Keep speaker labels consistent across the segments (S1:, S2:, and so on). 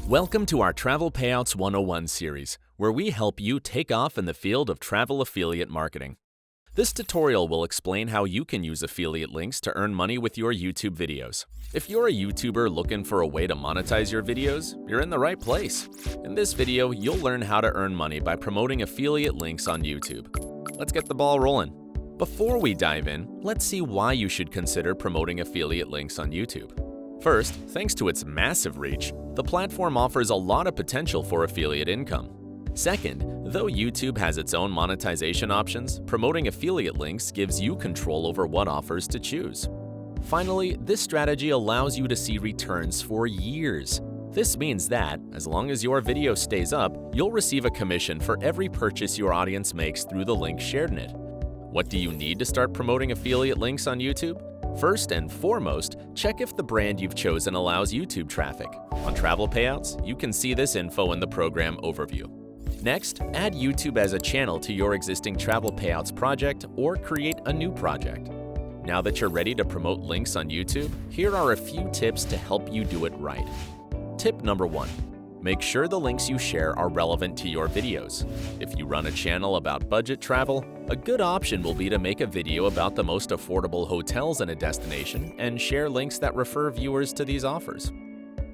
S1: Welcome to our Travel Payouts 101 series, where we help you take off in the field of travel affiliate marketing. This tutorial will explain how you can use affiliate links to earn money with your YouTube videos. If you're a YouTuber looking for a way to monetize your videos, you're in the right place. In this video, you'll learn how to earn money by promoting affiliate links on YouTube. Let's get the ball rolling. Before we dive in, let's see why you should consider promoting affiliate links on YouTube. First, thanks to its massive reach, the platform offers a lot of potential for affiliate income. Second, though YouTube has its own monetization options, promoting affiliate links gives you control over what offers to choose. Finally, this strategy allows you to see returns for years. This means that, as long as your video stays up, you'll receive a commission for every purchase your audience makes through the link shared in it. What do you need to start promoting affiliate links on YouTube? First and foremost, check if the brand you've chosen allows YouTube traffic. On Travel Payouts, you can see this info in the program overview. Next, add YouTube as a channel to your existing Travel Payouts project or create a new project. Now that you're ready to promote links on YouTube, here are a few tips to help you do it right. Tip number 1. Make sure the links you share are relevant to your videos. If you run a channel about budget travel, a good option will be to make a video about the most affordable hotels in a destination and share links that refer viewers to these offers.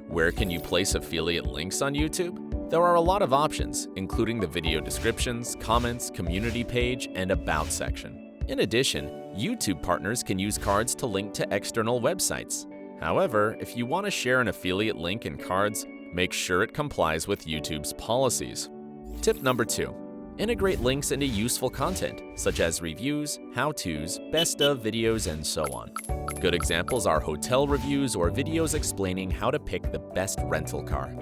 S1: Where can you place affiliate links on YouTube? There are a lot of options, including the video descriptions, comments, community page, and about section. In addition, YouTube partners can use cards to link to external websites. However, if you want to share an affiliate link in cards, make sure it complies with YouTube's policies. Tip number 2. Integrate links into useful content, such as reviews, how-tos, best of videos, and so on. Good examples are hotel reviews or videos explaining how to pick the best rental car.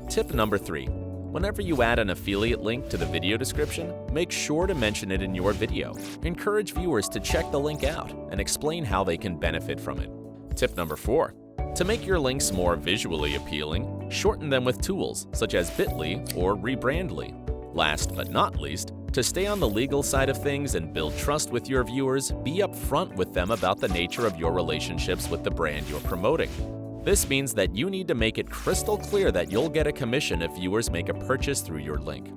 S1: Tip number 3. Whenever you add an affiliate link to the video description, make sure to mention it in your video. Encourage viewers to check the link out and explain how they can benefit from it. Tip number 4. To make your links more visually appealing, shorten them with tools such as Bitly or Rebrandly. Last but not least, to stay on the legal side of things and build trust with your viewers, be upfront with them about the nature of your relationships with the brand you're promoting. This means that you need to make it crystal clear that you'll get a commission if viewers make a purchase through your link.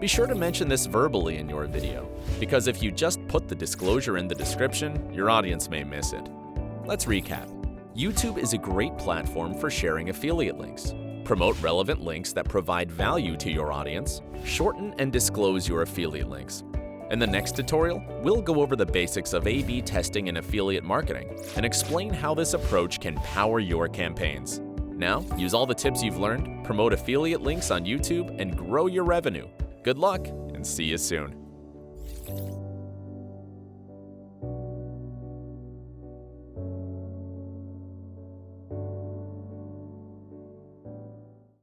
S1: Be sure to mention this verbally in your video, because if you just put the disclosure in the description, your audience may miss it. Let's recap. YouTube is a great platform for sharing affiliate links. Promote relevant links that provide value to your audience. Shorten and disclose your affiliate links. In the next tutorial, we'll go over the basics of A/B testing in affiliate marketing and explain how this approach can power your campaigns. Now, use all the tips you've learned, promote affiliate links on YouTube, and grow your revenue. Good luck, and see you soon.